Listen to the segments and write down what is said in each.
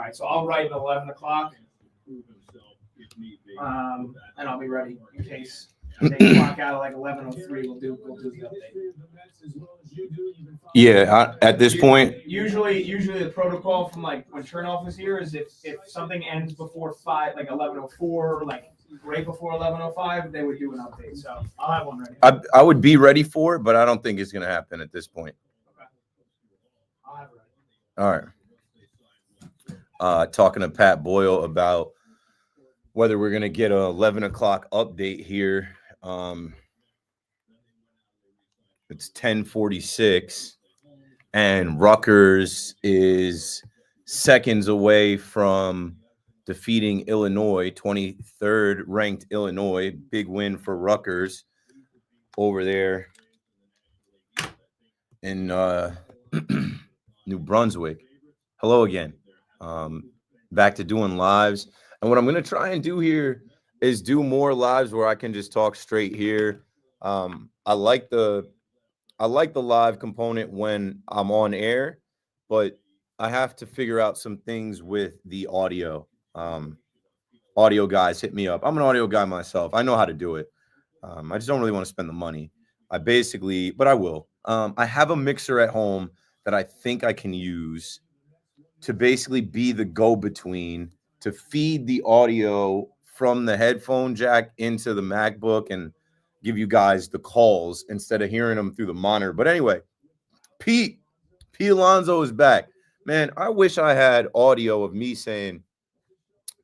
right, so I'll write at 11 o'clock. And I'll be ready in case they clock out at like 11:03. We'll do the update. Yeah, at this point, Usually the protocol from like when turnoff is here is if something ends before 5, like 11:04, like right before 11:05, they would do an update. So I'll have one ready. I would be ready for it, but I don't think it's going to happen at this point. Okay. I'll have it ready. All right. Talking to Pat Boyle about whether we're going to get a 11 o'clock update here. It's 10:46, and Rutgers is seconds away from defeating Illinois, 23rd ranked Illinois. Big win for Rutgers over there in New Brunswick. Hello again. Back to doing lives. And what I'm going to try and do here is do more lives where I can just talk straight here. I like the live component when I'm on air, but I have to figure out some things with the audio. Audio guys, hit me up. I'm an audio guy myself. I know how to do it. I just don't really want to spend the money. But I will. I have a mixer at home that I think I can use to basically be the go-between to feed the audio from the headphone jack into the MacBook and give you guys the calls instead of hearing them through the monitor. But anyway, Pete Alonso is back. Man, I wish I had audio of me saying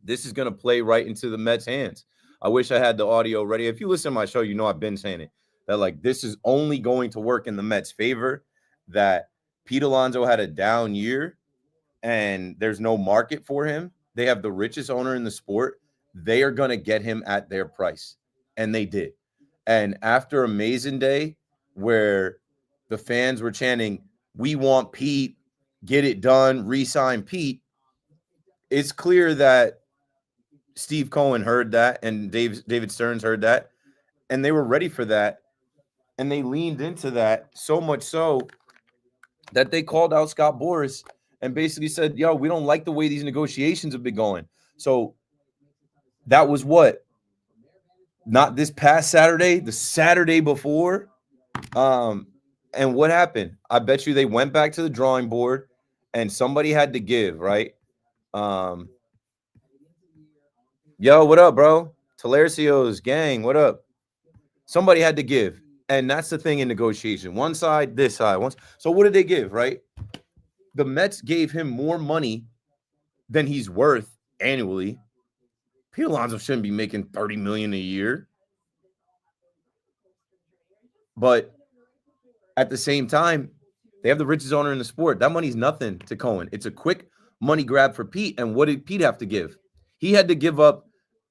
this is going to play right into the Mets' hands. I wish I had the audio ready. If you listen to my show, you know I've been saying it, that like this is only going to work in the Mets' favor, that Pete Alonso had a down year and there's no market for him. They have the richest owner in the sport. They are going to get him at their price. And they did. And after Amazing Day, where the fans were chanting, "We want Pete, get it done, re-sign Pete," it's clear that Steve Cohen heard that and David Stearns heard that, and they were ready for that. And they leaned into that so much so that they called out Scott Boras and basically said, yo, we don't like the way these negotiations have been going. So that was what? Not this past Saturday, the Saturday before. And what happened? I bet you they went back to the drawing board and somebody had to give, right? Yo, what up, bro? Talercio's gang, what up? Somebody had to give. And that's the thing in negotiation. One side, this side. So what did they give, right? The Mets gave him more money than he's worth annually. Pete Alonso shouldn't be making $30 million a year. But at the same time, they have the richest owner in the sport. That money's nothing to Cohen. It's a quick money grab for Pete. And what did Pete have to give? He had to give up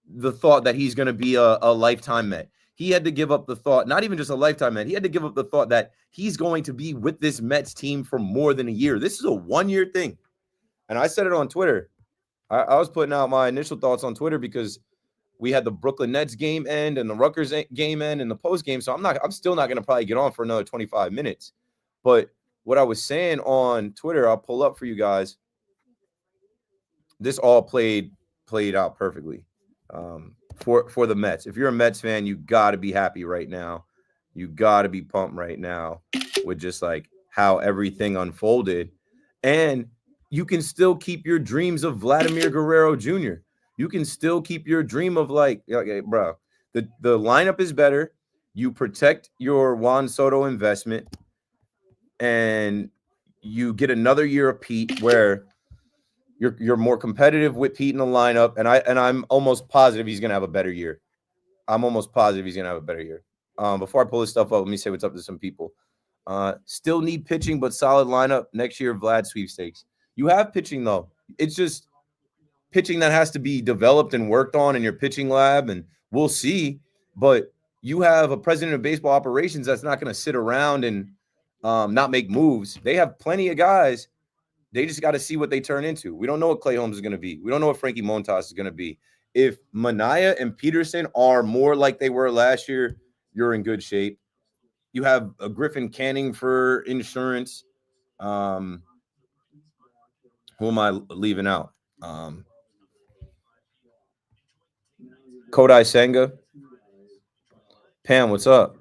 the thought that he's going to be a lifetime Met. He had to give up the thought, not even just a lifetime Met. He had to give up the thought that he's going to be with this Mets team for more than a year. This is a one-year thing. And I said it on Twitter. I was putting out my initial thoughts on Twitter because we had the Brooklyn Nets game end and the Rutgers game end and the post game. So I'm still not going to probably get on for another 25 minutes. But what I was saying on Twitter, I'll pull up for you guys. This all played out perfectly for the Mets. If you're a Mets fan, you got to be happy right now. You got to be pumped right now with just like how everything unfolded. And you can still keep your dreams of Vladimir Guerrero Jr. You can still keep your dream of like, okay, bro, the lineup is better. You protect your Juan Soto investment and you get another year of Pete where you're more competitive with Pete in the lineup. And I'm almost positive he's going to have a better year. Before I pull this stuff up, let me say what's up to some people. Still need pitching, but solid lineup next year. Vlad sweepstakes. You have pitching though. It's just pitching that has to be developed and worked on in your pitching lab, and we'll see. But you have a president of baseball operations that's not going to sit around and not make moves. They have plenty of guys. They just got to see what they turn into. We don't know what Clay Holmes is going to be. We don't know what Frankie Montas is going to be. If Manaea and Peterson are more like they were last year, you're in good shape. You have a Griffin Canning for insurance. Who am I leaving out? Kodai Senga. Pam, what's up?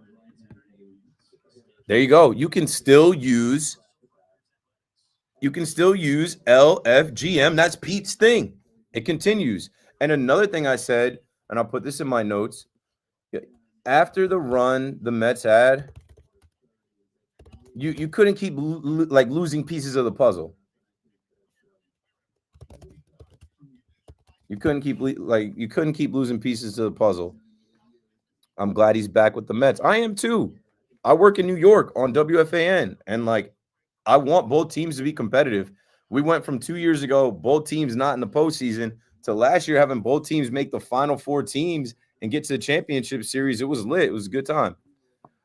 There you go. You can still use LFGM. That's Pete's thing. It continues. And another thing I said, and I'll put this in my notes, after the run the Mets had, you couldn't keep losing pieces of the puzzle. You couldn't keep losing pieces of the puzzle. I'm glad he's back with the Mets. I am too. I work in New York on WFAN, and I want both teams to be competitive. We went from 2 years ago, both teams not in the postseason, to last year having both teams make the final four teams and get to the championship series. It was lit. It was a good time.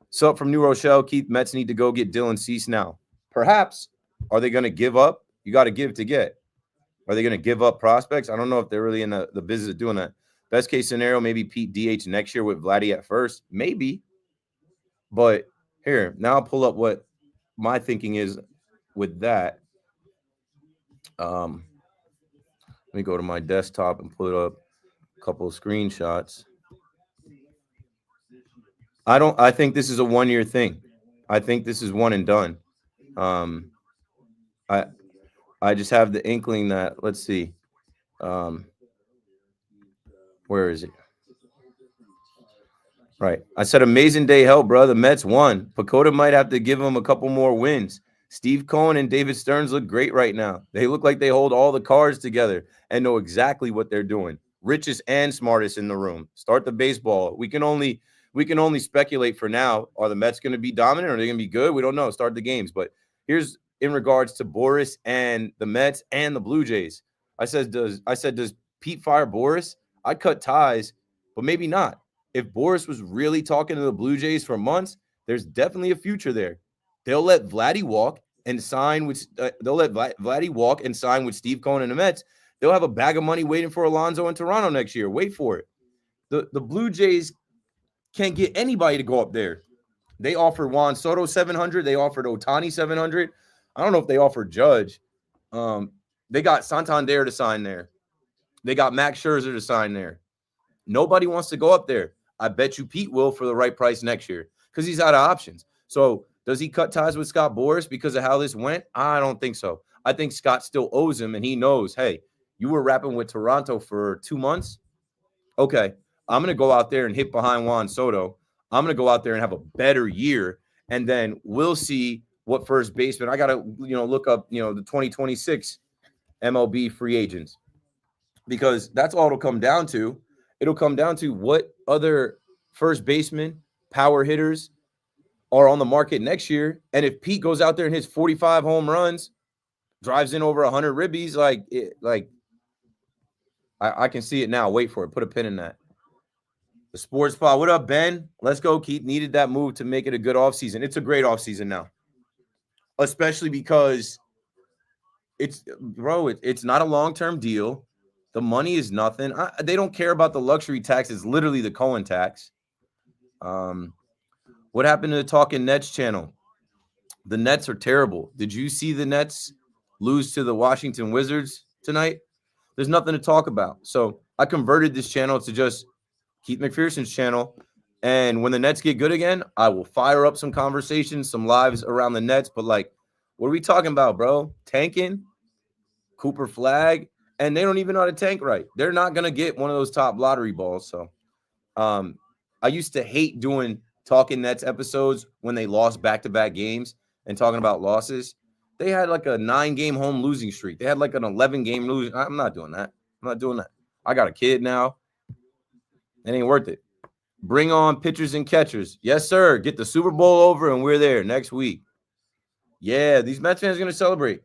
So from New Rochelle, Keith, Mets need to go get Dylan Cease now. Perhaps. Are they going to give up? You got to give to get. Are they going to give up prospects? I don't know if they're really in the business of doing that. Best case scenario, maybe Pete DH next year with Vladdy at first. Maybe. But here, now I'll pull up what my thinking is with that. Let me go to my desktop and pull up a couple of screenshots. I think this is a 1 year thing. I think this is one and done. I just have the inkling that, let's see. Where is it? Right. I said amazing day help, bro. The Mets won. Pacoda might have to give them a couple more wins. Steve Cohen and David Stearns look great right now. They look like they hold all the cards together and know exactly what they're doing. Richest and smartest in the room. Start the baseball. We can only speculate for now. Are the Mets going to be dominant? Are they going to be good? We don't know. Start the games. But here's in regards to Boris and the Mets and the Blue Jays. I said, does Pete fire Boris? I'd cut ties, but maybe not. If Boris was really talking to the Blue Jays for months, there's definitely a future there. They'll let Vladdy walk and sign with Steve Cohen and the Mets. They'll have a bag of money waiting for Alonso in Toronto next year. Wait for it. The Blue Jays can't get anybody to go up there. They offered Juan Soto $700. They offered Ohtani $700. I don't know if they offered Judge. They got Santander to sign there. They got Max Scherzer to sign there. Nobody wants to go up there. I bet you Pete will for the right price next year because he's out of options. So does he cut ties with Scott Boras because of how this went? I don't think so. I think Scott still owes him, and he knows, hey, you were rapping with Toronto for 2 months. Okay, I'm going to go out there and hit behind Juan Soto. I'm going to go out there and have a better year, and then we'll see what first baseman. I got to, look up, the 2026 MLB free agents because that's all it'll come down to. It'll come down to what other first baseman, power hitters are on the market next year. And if Pete goes out there and hits 45 home runs, drives in over 100 ribbies, I can see it now. Wait for it. Put a pin in that. The Sports Pod. What up, Ben? Let's go, Keith. Needed that move to make it a good offseason. It's a great offseason now, especially because it's not a long-term deal. The money is nothing. They don't care about the luxury tax. It's literally the Cohen tax. What happened to the Talking Nets channel? The Nets are terrible. Did you see the Nets lose to the Washington Wizards tonight? There's nothing to talk about. So I converted this channel to just Keith McPherson's channel. And when the Nets get good again, I will fire up some conversations, some lives around the Nets. But what are we talking about, bro? Tanking? Cooper Flag? And they don't even know how to tank right. They're not going to get one of those top lottery balls. So I used to hate doing Talking Nets episodes when they lost back-to-back games and talking about losses. They had a 9-game home losing streak. They had an 11-game losing. I'm not doing that. I got a kid now. It ain't worth it. Bring on pitchers and catchers. Yes, sir. Get the Super Bowl over and we're there next week. Yeah, these Mets fans are going to celebrate.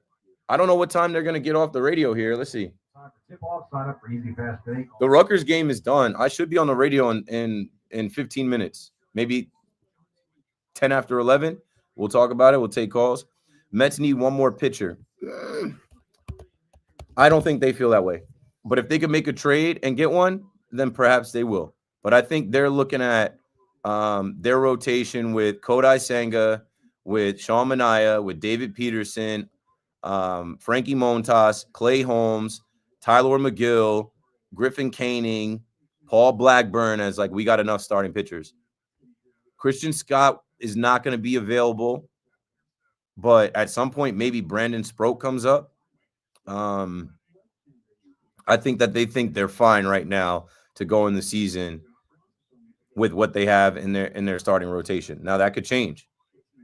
I don't know what time they're going to get off the radio here. Let's see. The Rutgers game is done. I should be on the radio in 15 minutes, maybe 10 after 11. We'll talk about it. We'll take calls. Mets need one more pitcher. I don't think they feel that way. But if they could make a trade and get one, then perhaps they will. But I think they're looking at their rotation with Kodai Senga, with Sean Manaea, with David Peterson, Frankie Montas, Clay Holmes, Tyler McGill, Griffin Caning, Paul Blackburn as like we got enough starting pitchers. Christian Scott is not going to be available, but at some point maybe Brandon Sproat comes up. I think that they think they're fine right now to go in the season with what they have in their starting rotation. Now that could change.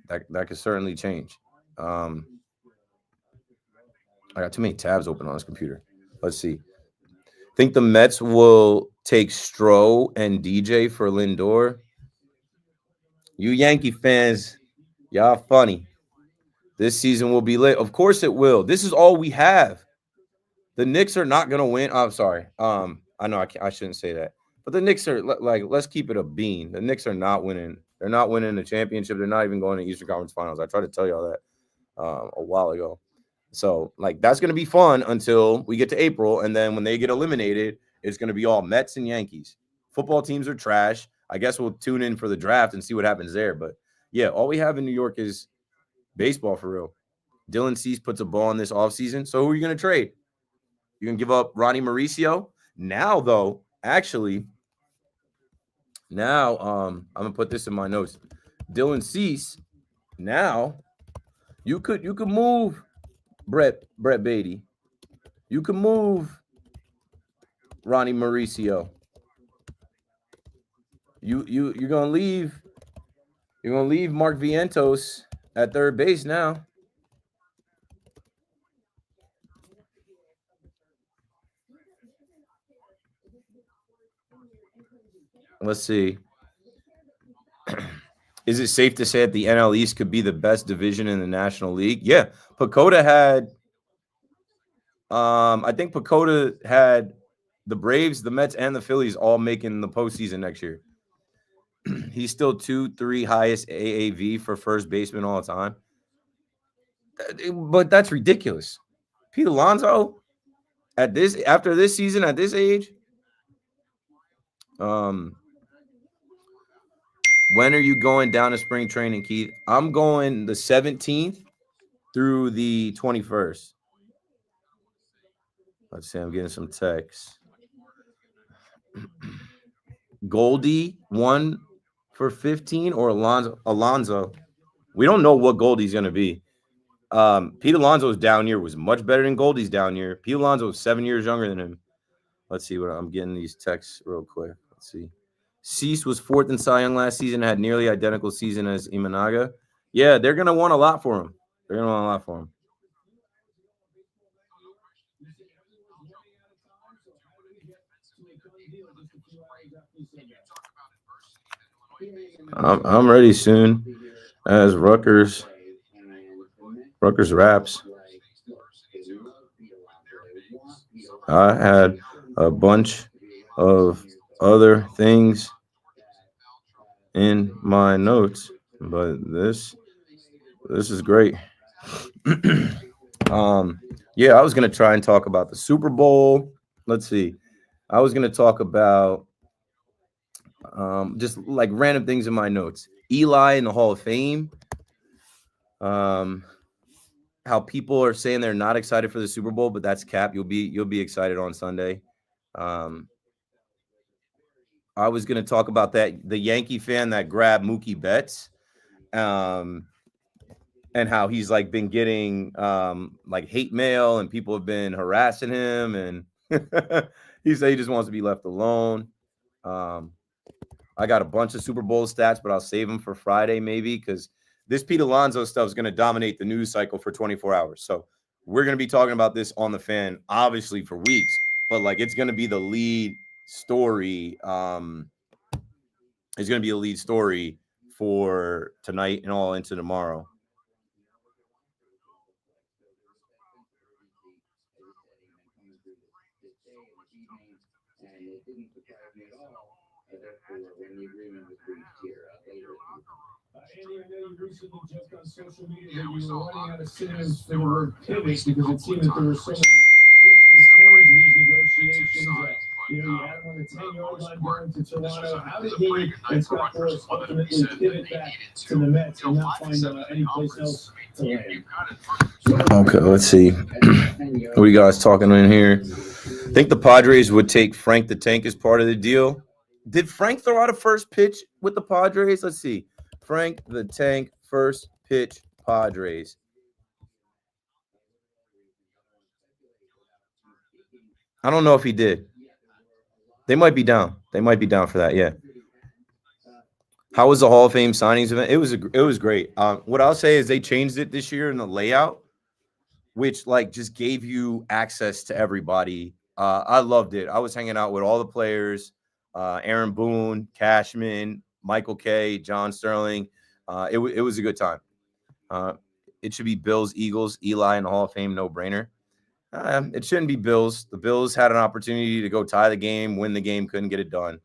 That could certainly change. I got too many tabs open on this computer. Let's see. Think the Mets will take Stroh and DJ for Lindor. You Yankee fans, y'all funny. This season will be lit. Of course it will. This is all we have. The Knicks are not gonna win. I'm sorry. I know I shouldn't say that, but the Knicks are like, let's keep it a bean. The Knicks are not winning. They're not winning the championship. They're not even going to Eastern Conference Finals. I tried to tell y'all that a while ago. So like that's gonna be fun until we get to April, and then when they get eliminated, it's gonna be all Mets and Yankees. Football teams are trash. I guess we'll tune in for the draft and see what happens there. But yeah, all we have in New York is baseball for real. Dylan Cease puts a ball in this offseason. So who are you gonna trade? You can give up Ronnie Mauricio. Now, though, actually, now I'm gonna put this in my notes. Dylan Cease. Now, you could move Brett Beatty. You can move Ronnie Mauricio. You're gonna leave. You're gonna leave Mark Vientos at third base now. Let's see. Is it safe to say that the NL East could be the best division in the National League? Yeah. Pacoda had I think Pacoda had the Braves, the Mets, and the Phillies all making the postseason next year. He's still 2-3 highest AAV for first baseman all the time. But that's ridiculous. Pete Alonso after this season at this age. When are you going down to spring training, Keith? I'm going the 17th through the 21st. Let's see. I'm getting some texts. Goldie 1 for 15 or Alonso. We don't know what Goldie's going to be. Pete Alonso's down year was much better than Goldie's down year. Pete Alonso was 7 years younger than him. Let's see what I'm getting these texts real quick. Let's see. Cease was 4th in Cy Young last season, had nearly identical season as Imanaga. Yeah, they're going to want a lot for him. I'm ready soon as Rutgers raps. I had a bunch of other things in my notes, but this is great. Yeah, I was gonna try and talk about the Super Bowl. Let's see. I was gonna talk about just like random things in my notes. Eli in the Hall of Fame. How people are saying they're not excited for the Super Bowl, but that's cap. You'll be excited on Sunday. I was going to talk about the Yankee fan that grabbed Mookie Betts, and how he's like been getting like hate mail and people have been harassing him, and he said he just wants to be left alone. I got a bunch of Super Bowl stats, but I'll save them for Friday maybe, because this Pete Alonso stuff is going to dominate the news cycle for 24 hours. So we're going to be talking about this on the Fan, obviously, for weeks, but like it's going to be the lead story. It's going to be a lead story for tonight and all into tomorrow. Andy, I know you recently joked on social media that you were running out of synonyms for the word pivot, because it seemed that there were so many twists and turns in these negotiations that you had them on the the 10-yard line going to Toronto. How did he and Scott Boras ultimately pivot back to the Mets and not find any place else to land? Okay, let's see. What are you guys talking in here? I think the Padres would take Frank the Tank as part of the deal. Did Frank throw out a first pitch with the Padres? Let's see. Frank the Tank, first pitch, Padres. I don't know if he did. They might be down. They might be down for that, yeah. How was the Hall of Fame signings event? It was great. What I'll say is they changed it this year in the layout, which like just gave you access to everybody. I loved it. I was hanging out with all the players, Aaron Boone, Cashman, Michael Kay, John Sterling. It was a good time. It should be Bills, Eagles, Eli in the Hall of Fame, no brainer. It shouldn't be Bills. The Bills had an opportunity to go tie the game, win the game, couldn't get it done.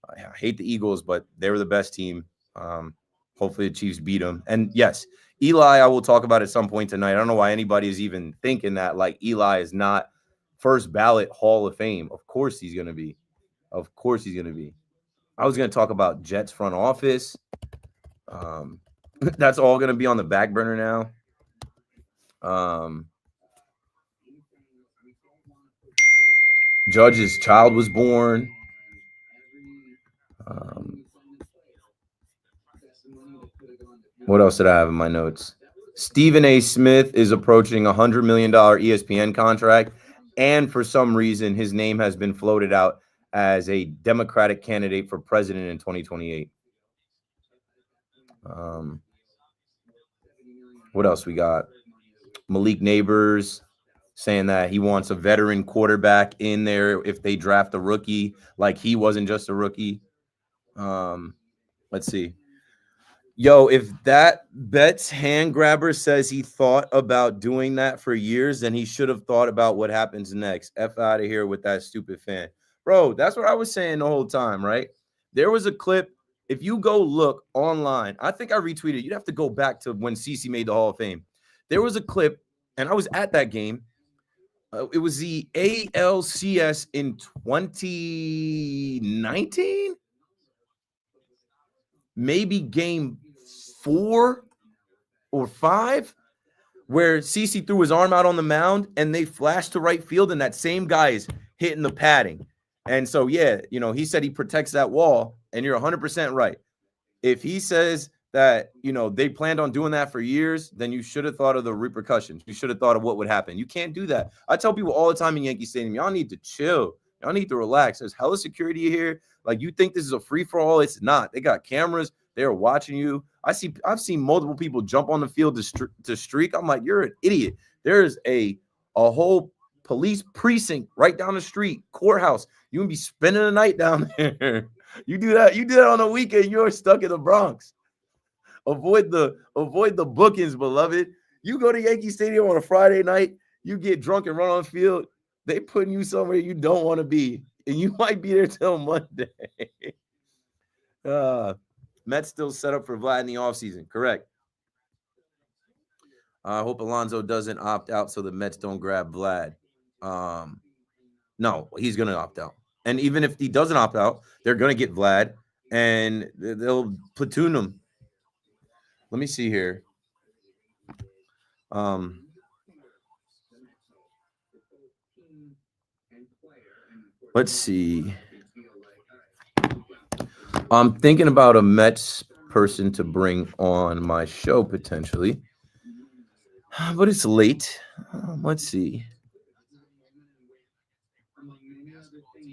I hate the Eagles, but they were the best team. Hopefully the Chiefs beat them. And yes, Eli, I will talk about at some point tonight. I don't know why anybody is even thinking that like Eli is not first ballot Hall of Fame. Of course he's going to be. Of course he's going to be. I was going to talk about Jets front office. That's all going to be on the back burner now. Judge's child was born. What else did I have in my notes? Stephen A. Smith is approaching a $100 million ESPN contract, and for some reason, his name has been floated out as a Democratic candidate for president in 2028. What else we got? Malik Neighbors saying that he wants a veteran quarterback in there if they draft a rookie, like he wasn't just a rookie. Let's see. Yo, if that Betts hand grabber says he thought about doing that for years, then he should have thought about what happens next. F out of here with that stupid fan. Bro, that's what I was saying the whole time, right? There was a clip. If you go look online, I think I retweeted. You'd have to go back to when CeCe made the Hall of Fame. There was a clip, and I was at that game. It was the ALCS in 2019? Maybe game 4 or 5, where CeCe threw his arm out on the mound and they flashed to right field, and that same guy is hitting the padding. And so, yeah, you know, he said he protects that wall, and you're 100% right. If he says that, you know, they planned on doing that for years, then you should have thought of the repercussions. You should have thought of what would happen. You can't do that. I tell people all the time in Yankee Stadium, y'all need to chill. Y'all need to relax. There's hella security here. Like, you think this is a free-for-all? It's not. They got cameras. They're watching you. I've seen multiple people jump on the field to streak. I'm like, you're an idiot. There's a whole police precinct right down the street, courthouse. You can be spending the night down there. You do that on a weekend, you're stuck in the Bronx. Avoid the bookings, beloved. You go to Yankee Stadium on a Friday night, you get drunk and run on the field. They putting you somewhere you don't want to be, and you might be there till Monday. Mets still set up for Vlad in the offseason. Correct. I hope Alonso doesn't opt out so the Mets don't grab Vlad. No, he's going to opt out. And even if he doesn't opt out, they're going to get Vlad, and they'll platoon him. Let me see here. Let's see. I'm thinking about a Mets person to bring on my show potentially, but it's late. Let's see.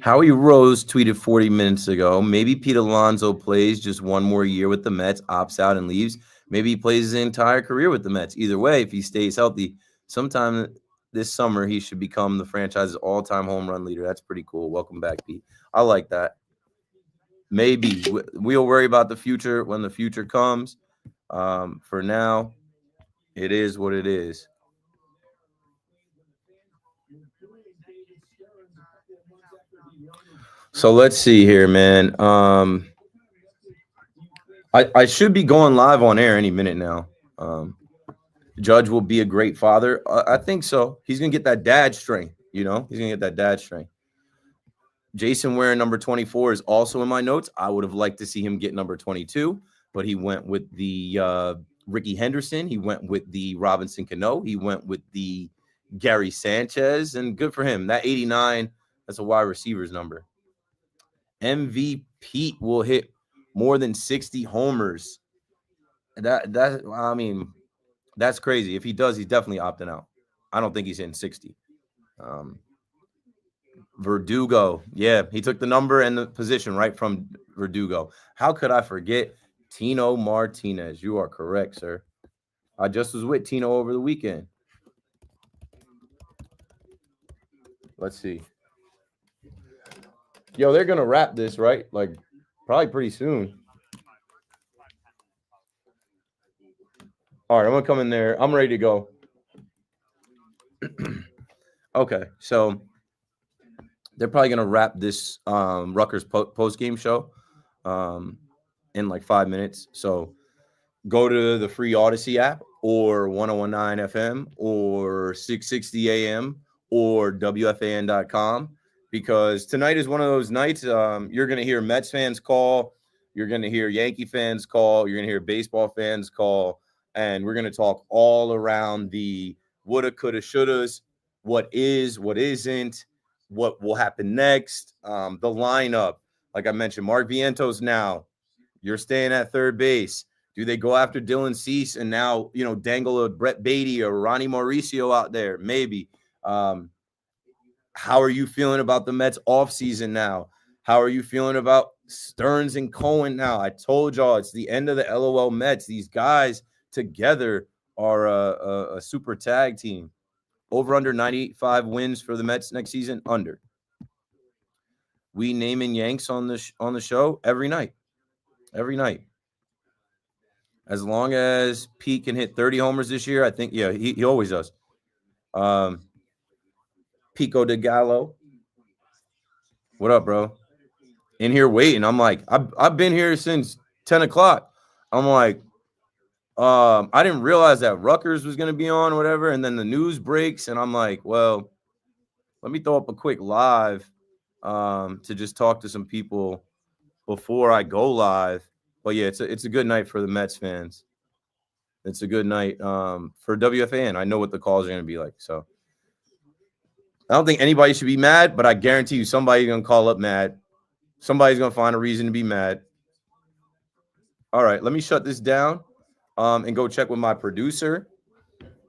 Howie Rose tweeted 40 minutes ago, maybe Pete Alonso plays just one more year with the Mets, opts out and leaves. Maybe he plays his entire career with the Mets. Either way, if he stays healthy, sometime this summer he should become the franchise's all-time home run leader. That's pretty cool. Welcome back, Pete. I like that. Maybe. We'll worry about the future when the future comes. For now, it is what it is. So let's see here, man. I should be going live on air any minute now. Judge will be a great father. I think so. He's going to get that dad strength, you know. He's going to get that dad strength. Jason wearing number 24 is also in my notes. I would have liked to see him get number 22, but he went with the Ricky Henderson. He went with the Robinson Cano. He went with the Gary Sanchez, and good for him. That 89, that's a wide receiver's number. MVP will hit more than 60 homers. I mean, that's crazy. If he does, he's definitely opting out. I don't think he's hitting 60. Verdugo. Yeah, he took the number and the position right from Verdugo. How could I forget Tino Martinez? You are correct, sir. I just was with Tino over the weekend. Let's see. Yo, they're going to wrap this, right? Like, probably pretty soon. All right, I'm going to come in there. I'm ready to go. Okay, so they're probably going to wrap this Rutgers post-game show in like 5 minutes. So go to the free Odyssey app or 1019 FM or 660 AM or WFAN.com, because tonight is one of those nights you're going to hear Mets fans call, you're going to hear Yankee fans call, you're going to hear baseball fans call, and we're going to talk all around the woulda, coulda, shouldas, what is, what isn't, what will happen next, the lineup. Like I mentioned, Mark Vientos now, you're staying at third base. Do they go after Dylan Cease and now, dangle a Brett Beatty or Ronnie Mauricio out there? Maybe. How are you feeling about the Mets offseason now? How are you feeling about Stearns and Cohen now? I told y'all it's the end of the LOL Mets. These guys together are a super tag team. Over under 95 wins for the Mets next season? Under. We naming Yanks on the show every night. Every night. As long as Pete can hit 30 homers this year, I think, yeah, he always does. Pico de Gallo. What up, bro? In here waiting. I'm like, I've been here since 10 o'clock. I'm like, I didn't realize that Rutgers was going to be on or whatever. And then the news breaks. And I'm like, well, let me throw up a quick live to just talk to some people before I go live. But yeah, it's a good night for the Mets fans. It's a good night for WFAN. I know what the calls are going to be like. So I don't think anybody should be mad, but I guarantee you somebody's going to call up mad. Somebody's going to find a reason to be mad. All right, let me shut this down and go check with my producer.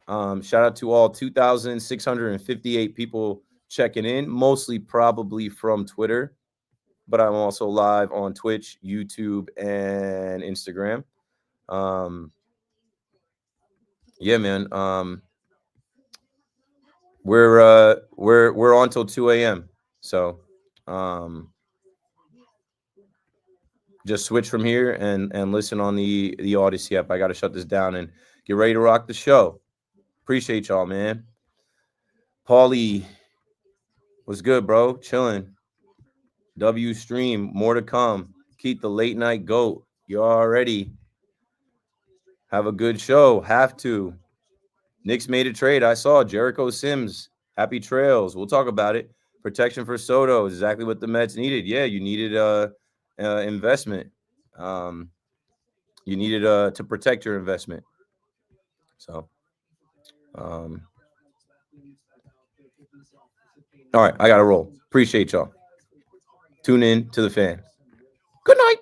Shout out to all 2,658 people checking in, mostly probably from Twitter, but I'm also live on Twitch, YouTube, and Instagram. Yeah, man. We're on till 2 a.m. So just switch from here and listen on the Odyssey app. I got to shut this down and get ready to rock the show. Appreciate y'all, man. Paulie, what's good, bro? Chilling. W stream, more to come. Keep the late night goat. You already have a good show. Have to. Knicks made a trade. I saw Jericho Sims. Happy trails. We'll talk about it. Protection for Soto is exactly what the Mets needed. Yeah, you needed investment. You needed to protect your investment. So, all right, I got to roll. Appreciate y'all. Tune in to the fan. Good night.